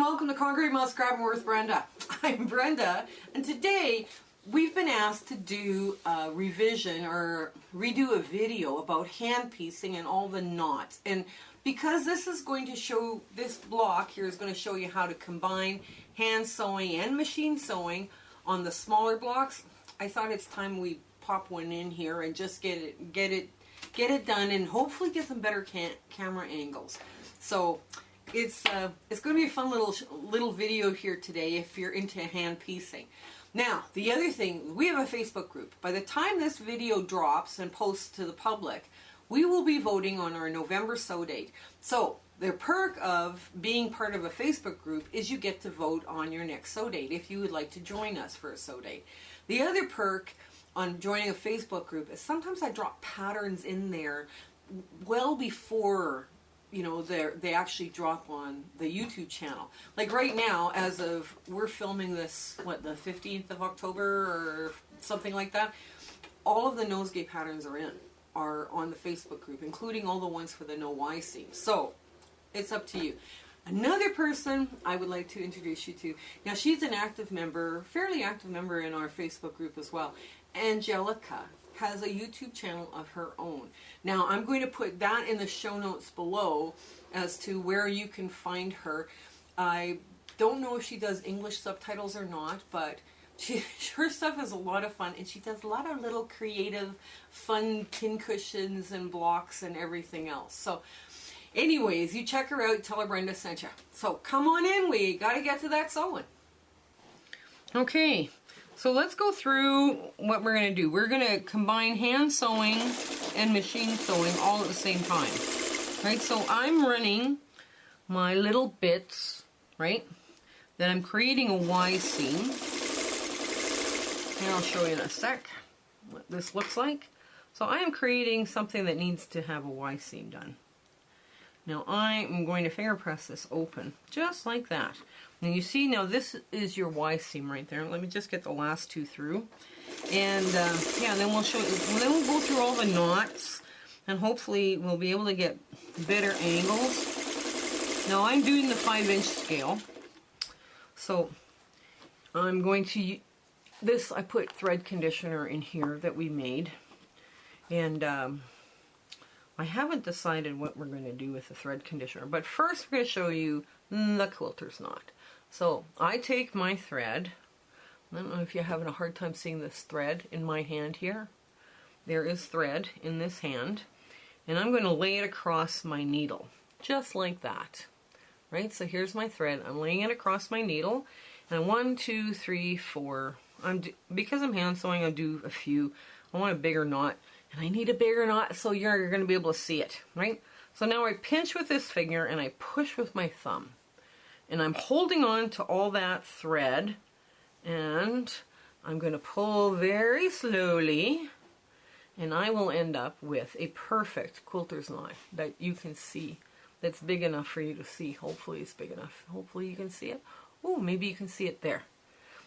welcome to Concrete Muskrat with Brenda. I'm Brenda, and today we've been asked to do a revision or redo a video about hand piecing and all the knots. And because this is going to show, this block here is going to show you how to combine hand sewing and machine sewing on the smaller blocks, I thought it's time we pop one in here and just get it done and hopefully get some better camera angles. So it's going to be a fun little video here today if you're into hand piecing. Now, the other thing, we have a Facebook group. By the time this video drops and posts to the public, we will be voting on our November sew date. So the perk of being part of a Facebook group is you get to vote on your next sew date if you would like to join us for a sew date. The other perk on joining a Facebook group is sometimes I drop patterns in there well before they actually drop on the YouTube channel. Like right now, as of, we're filming this, what, the 15th of October or something like that, all of the Nosegay patterns are on the Facebook group, including all the ones for the no Y seam. So it's up to you. Another person I would like to introduce you to, now she's an active member, fairly active member in our Facebook group as well. Angelika has a YouTube channel of her own. Now I'm going to put that in the show notes below as to where you can find her. I don't know if she does English subtitles or not, but her stuff is a lot of fun, and she does a lot of little creative, fun pin cushions and blocks and everything else. So anyways, you check her out, tell her Brenda sent you. So come on in, we got to get to that sewing. Okay. So let's go through what we're going to do. We're going to combine hand sewing and machine sewing all at the same time. Right, so I'm running my little bits, right? Then I'm creating a Y seam. And I'll show you in a sec what this looks like. So I am creating something that needs to have a Y seam done. Now I am going to finger press this open, just like that. And you see now this is your Y seam right there. Let me just get the last two through. And yeah, then we'll show you, then we'll go through all the knots and hopefully we'll be able to get better angles. Now I'm doing the 5-inch scale. So I'm going to, this I put thread conditioner in here that we made. And I haven't decided what we're going to do with the thread conditioner, but first we're going to show you the quilter's knot. So I take my thread, I don't know if you're having a hard time seeing this thread in my hand here. There is thread in this hand, and I'm going to lay it across my needle, just like that. Right, so here's my thread, I'm laying it across my needle, and 1, 2, 3, 4, because I'm hand sewing, I'll do a few. I want a bigger knot. And I need a bigger knot so you're going to be able to see it, right? So now I pinch with this finger and I push with my thumb. And I'm holding on to all that thread. And I'm going to pull very slowly. And I will end up with a perfect quilter's knot that you can see. That's big enough for you to see. Hopefully it's big enough. Hopefully you can see it. Oh, maybe you can see it there.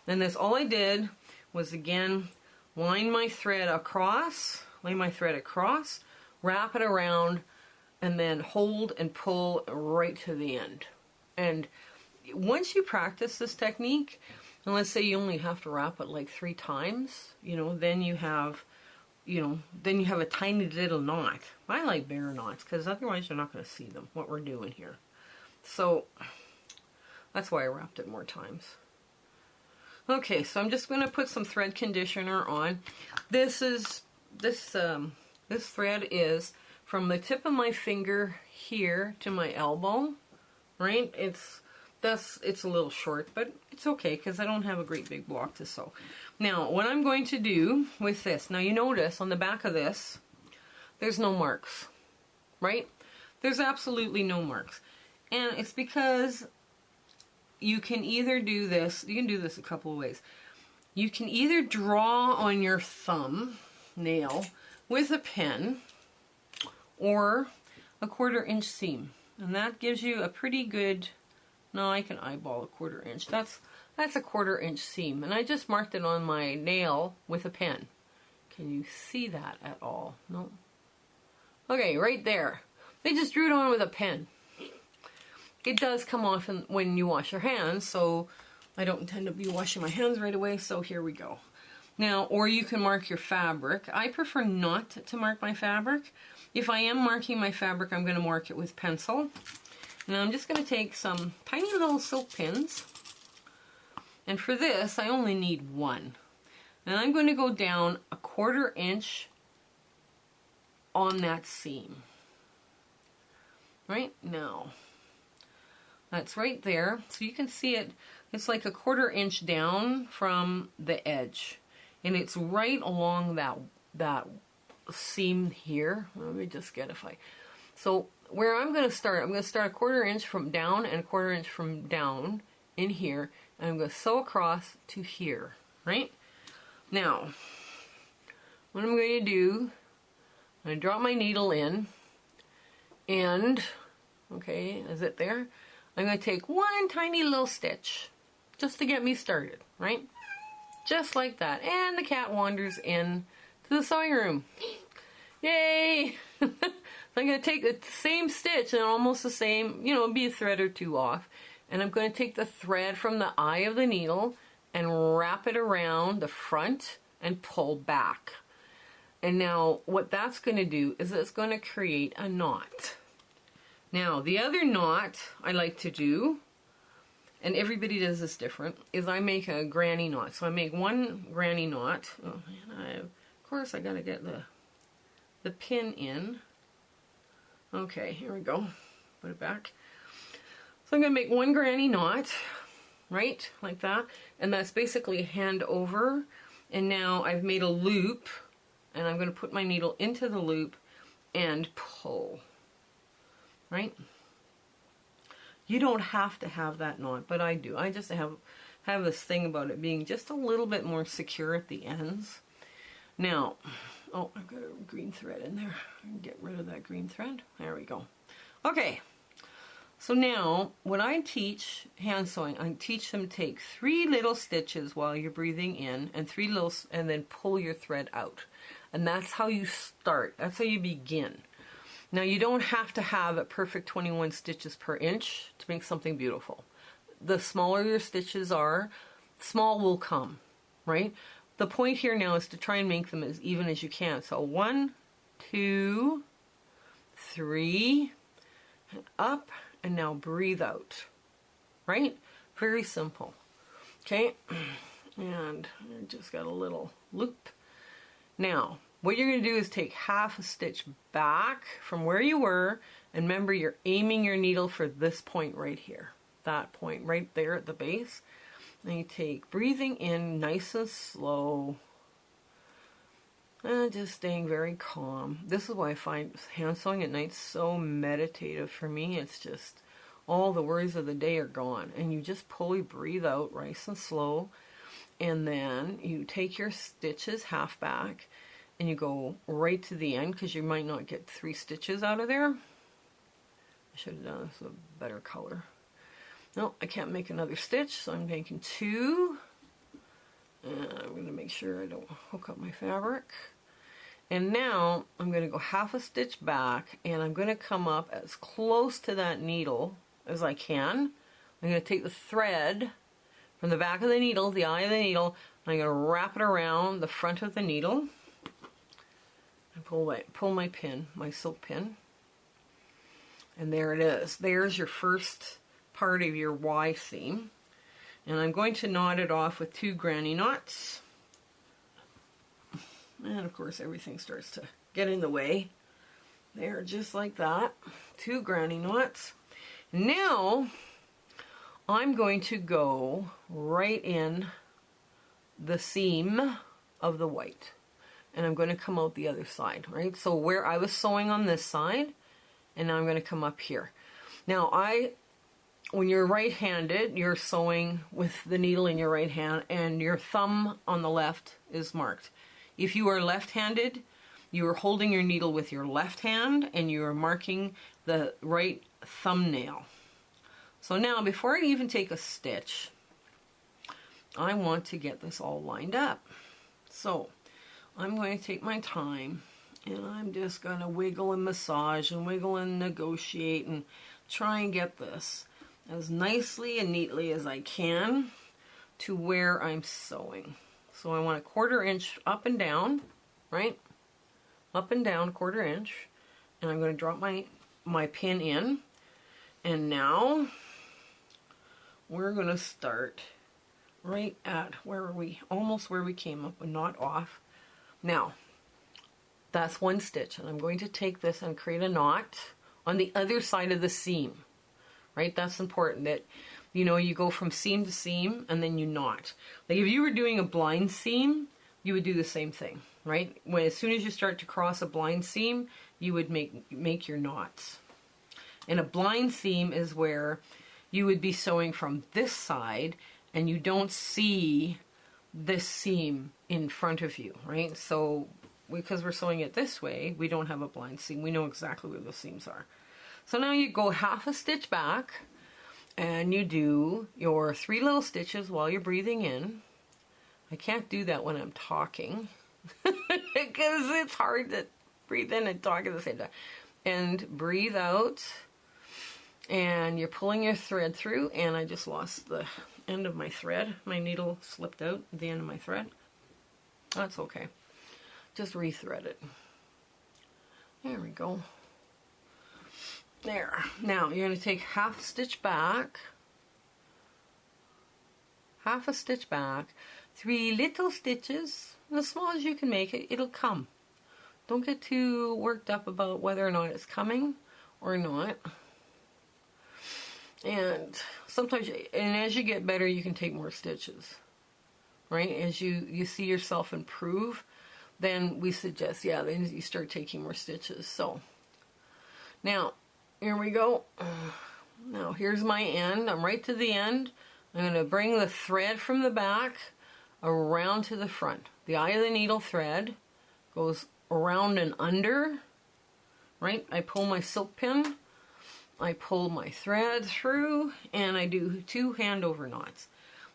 Then this, all I did was again line my thread across. Lay my thread across, wrap it around, and then hold and pull right to the end. And once you practice this technique, and let's say you only have to wrap it like 3 times, then you have, then you have a tiny little knot. I like bigger knots because otherwise you're not going to see them, what we're doing here. So that's why I wrapped it more times. Okay, so I'm just going to put some thread conditioner on. This thread is from the tip of my finger here to my elbow, right? It's a little short, but it's okay because I don't have a great big block to sew. Now, what I'm going to do with this, now you notice on the back of this, there's no marks, right? There's absolutely no marks. And it's because you can either do this, you can do this a couple of ways. You can either draw on your thumb nail with a pen or a 1/4 inch seam, and that gives you a pretty good, no, I can eyeball a 1/4 inch, that's a 1/4 inch seam, and I just marked it on my nail with a pen. Can you see that at all? No? Okay, right there. They just drew it on with a pen. it does come off when you wash your hands, so I don't intend to be washing my hands right away, so here we go. Now, or you can mark your fabric. I prefer not to mark my fabric. If I am marking my fabric, I'm going to mark it with pencil. Now I'm just going to take some tiny little silk pins, and for this I only need one. And I'm going to go down 1/4 inch on that seam. Right now, that's right there, so you can see it. It's like 1/4 inch down from the edge, and it's right along that seam here. Let me just get so where I'm going to start 1/4 inch from down and 1/4 inch from down in here, and I'm going to sew across to here. Right now, what I'm going to do, I'm going to drop my needle in, and okay, is it there? I'm going to take one tiny little stitch just to get me started, right? Just like that. And the cat wanders in to the sewing room. Yay! So I'm going to take the same stitch and almost the same, you know, it'll be a thread or two off. And I'm going to take the thread from the eye of the needle and wrap it around the front and pull back. And now what that's going to do is it's going to create a knot. Now the other knot I like to do, and everybody does this different, is I make a granny knot. So I make one granny knot. Oh, and of course I got to get the pin in. Okay, here we go. Put it back. So I'm going to make one granny knot, right, like that, and that's basically hand over. And now I've made a loop, and I'm going to put my needle into the loop and pull. Right? You don't have to have that knot, but I do. I just have this thing about it being just a little bit more secure at the ends. Now, oh, I've got a green thread in there. Get rid of that green thread. There we go. Okay. So now, when I teach hand sewing, I teach them to take 3 little stitches while you're breathing in, and 3 little, and then pull your thread out. And that's how you start. That's how you begin. Now you don't have to have a perfect 21 stitches per inch to make something beautiful. The smaller your stitches are, small will come, right? The point here now is to try and make them as even as you can. So 1, 2, 3, and up, and now breathe out, right? Very simple. Okay, and I just got a little loop. Now, what you're going to do is take half a stitch back from where you were, and remember you're aiming your needle for this point right here. That point right there at the base. And you take breathing in nice and slow, and just staying very calm. This is why I find hand sewing at night so meditative for me. It's just all the worries of the day are gone, and you just fully breathe out nice and slow, and then you take your stitches half back, and you go right to the end, because you might not get 3 stitches out of there. I should have done this with a better color. No, I can't make another stitch, so I'm making 2. And I'm going to make sure I don't hook up my fabric. And now I'm going to go half a stitch back, and I'm going to come up as close to that needle as I can. I'm going to take the thread from the back of the needle, the eye of the needle, and I'm going to wrap it around the front of the needle. Pull my pin, my silk pin, and there it is. There's your first part of your Y seam, and I'm going to knot it off with 2 granny knots, and of course everything starts to get in the way. There, just like that. 2 granny knots. Now I'm going to go right in the seam of the white. And I'm going to come out the other side, right? So where I was sewing on this side, and now I'm going to come up here. Now when you're right-handed, you're sewing with the needle in your right hand, and your thumb on the left is marked. If you are left-handed, you are holding your needle with your left hand, and you are marking the right thumbnail. So now, before I even take a stitch, I want to get this all lined up. So I'm going to take my time, and I'm just going to wiggle and massage and wiggle and negotiate and try and get this as nicely and neatly as I can to where I'm sewing. So I want a 1/4 inch up and down, right? Up and down 1/4 inch. And I'm going to drop my pin in. And now we're going to start right at almost where we came up, but not off. Now, that's 1 stitch, and I'm going to take this and create a knot on the other side of the seam, right? That's important, that, you know, you go from seam to seam and then you knot. Like if you were doing a blind seam, you would do the same thing, right? As soon as you start to cross a blind seam, you would make your knots. And a blind seam is where you would be sewing from this side and you don't see this seam in front of you, right? So because we're sewing it this way, we don't have a blind seam. We know exactly where the seams are. So now you go 1/2 stitch back and you do your 3 little stitches while you're breathing in. I can't do that when I'm talking because it's hard to breathe in and talk at the same time. And breathe out, and you're pulling your thread through, and I just lost the end of my thread. My needle slipped out at the end of my thread. That's okay. Just rethread it. There we go. There. Now you're going to take 1/2 stitch back. 1/2 stitch back. 3 little stitches. As small as you can make it, it'll come. Don't get too worked up about whether or not it's coming or not. And sometimes, and as you get better, you can take more stitches, right? As you see yourself improve, then we suggest, yeah, then you start taking more stitches. So now, here we go. Now here's my end. I'm right to the end. I'm going to bring the thread from the back around to the front. The eye of the needle thread goes around and under, right? I pull my silk pin, I pull my thread through, and I do 2 hand-over knots.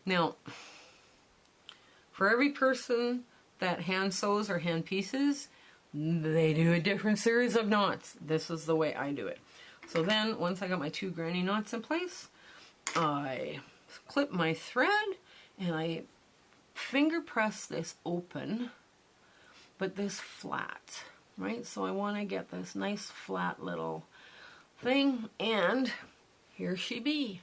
Now, for every person that hand sews or hand pieces, they do a different series of knots. This is the way I do it. So then, once I got my 2 granny knots in place, I clip my thread, and I finger press this open, but this flat, right? So I want to get this nice flat little thing, and here she be.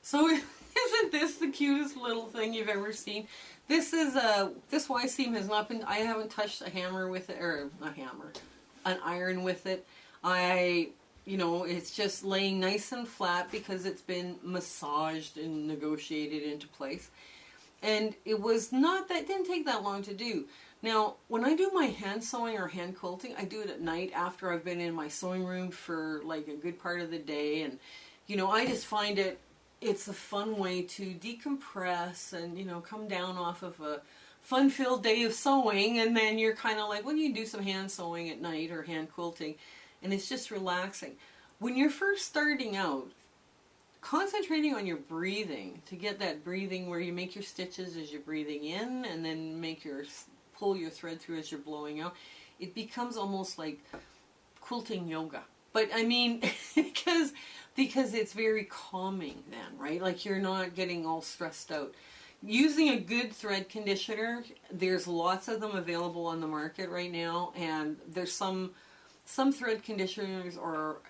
So isn't this the cutest little thing you've ever seen? This is this Y seam has not been, I haven't touched a hammer with it, or a hammer, an iron with it. You know, it's just laying nice and flat because it's been massaged and negotiated into place. And it was not that, didn't take that long to do. Now, when I do my hand sewing or hand quilting, I do it at night after I've been in my sewing room for like a good part of the day. And, you know, I just find it's a fun way to decompress and, you know, come down off of a fun-filled day of sewing. And then you're kind of like, well, you do some hand sewing at night or hand quilting. And it's just relaxing. When you're first starting out, concentrating on your breathing to get that breathing where you make your stitches as you're breathing in and then pull your thread through as you're blowing out, it becomes almost like quilting yoga. But I mean, because it's very calming then, right? Like you're not getting all stressed out. Using a good thread conditioner, there's lots of them available on the market right now, and there's some thread conditioners or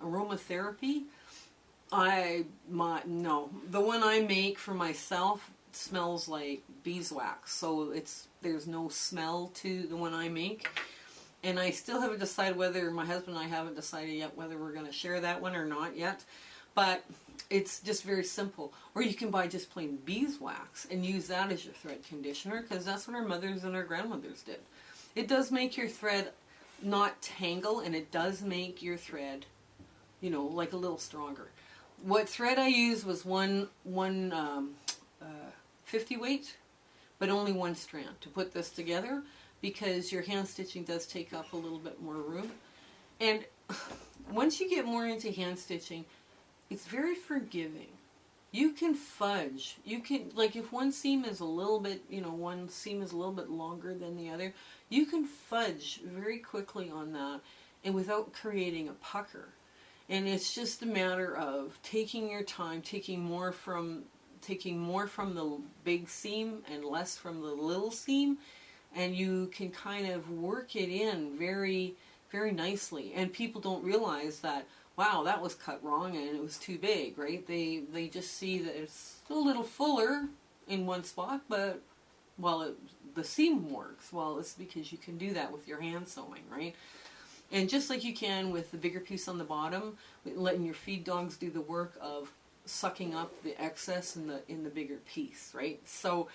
aromatherapy. No, the one I make for myself smells like beeswax, so there's no smell to the one I make. And I still haven't decided whether, my husband and I haven't decided yet whether we're going to share that one or not yet. But it's just very simple. Or you can buy just plain beeswax and use that as your thread conditioner, because that's what our mothers and our grandmothers did. It does make your thread not tangle, and it does make your thread, you know, like a little stronger. What thread I used was one 50 weight, but only 1 strand to put this together, because your hand stitching does take up a little bit more room. And once you get more into hand stitching, it's very forgiving. You can fudge. You can, like, if one seam is a little bit, you know, one seam is a little bit longer than the other, you can fudge very quickly on that. and without creating a pucker. And it's just a matter of taking your time, taking more from the big seam and less from the little seam, and you can kind of work it in very, very nicely. And people don't realize that, wow, that was cut wrong and it was too big, right? They just see that it's a little fuller in one spot, but the seam works. Well, it's because you can do that with your hand sewing, right? And just like you can with the bigger piece on the bottom, letting your feed dogs do the work of sucking up the excess in the bigger piece, right? So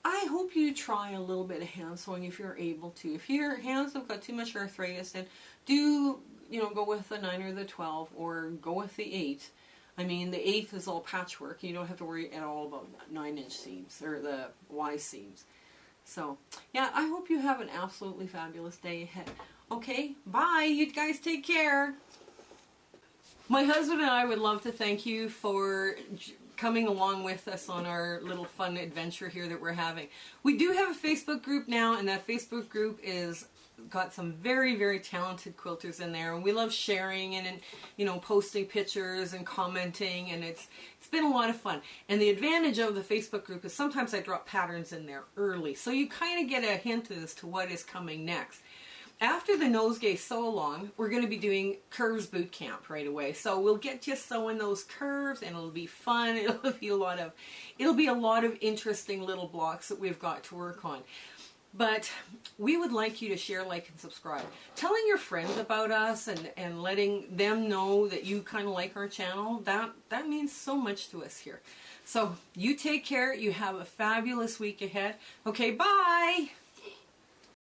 I hope you try a little bit of hand sewing if you're able to. If your hands have got too much arthritis, then do, go with the 9 or the 12, or go with the 8. I mean, the 8 is all patchwork. You don't have to worry at all about 9-inch seams or the Y seams. So, yeah, I hope you have an absolutely fabulous day ahead. Okay, bye. You guys take care. My husband and I would love to thank you for coming along with us on our little fun adventure here that we're having. We do have a Facebook group now, and that Facebook group is got some very, very talented quilters in there, and we love sharing and posting pictures and commenting, and it's been a lot of fun. And the advantage of the Facebook group is sometimes I drop patterns in there early, so you kind of get a hint as to what is coming next. After the Nosegay sew along, we're going to be doing curves boot camp right away. So we'll get you sewing those curves, and it'll be fun. It'll be a lot of interesting little blocks that we've got to work on. But we would like you to share, like, and subscribe. Telling your friends about us and letting them know that you kind of like our channel, that means so much to us here. So you take care. You have a fabulous week ahead. Okay, bye.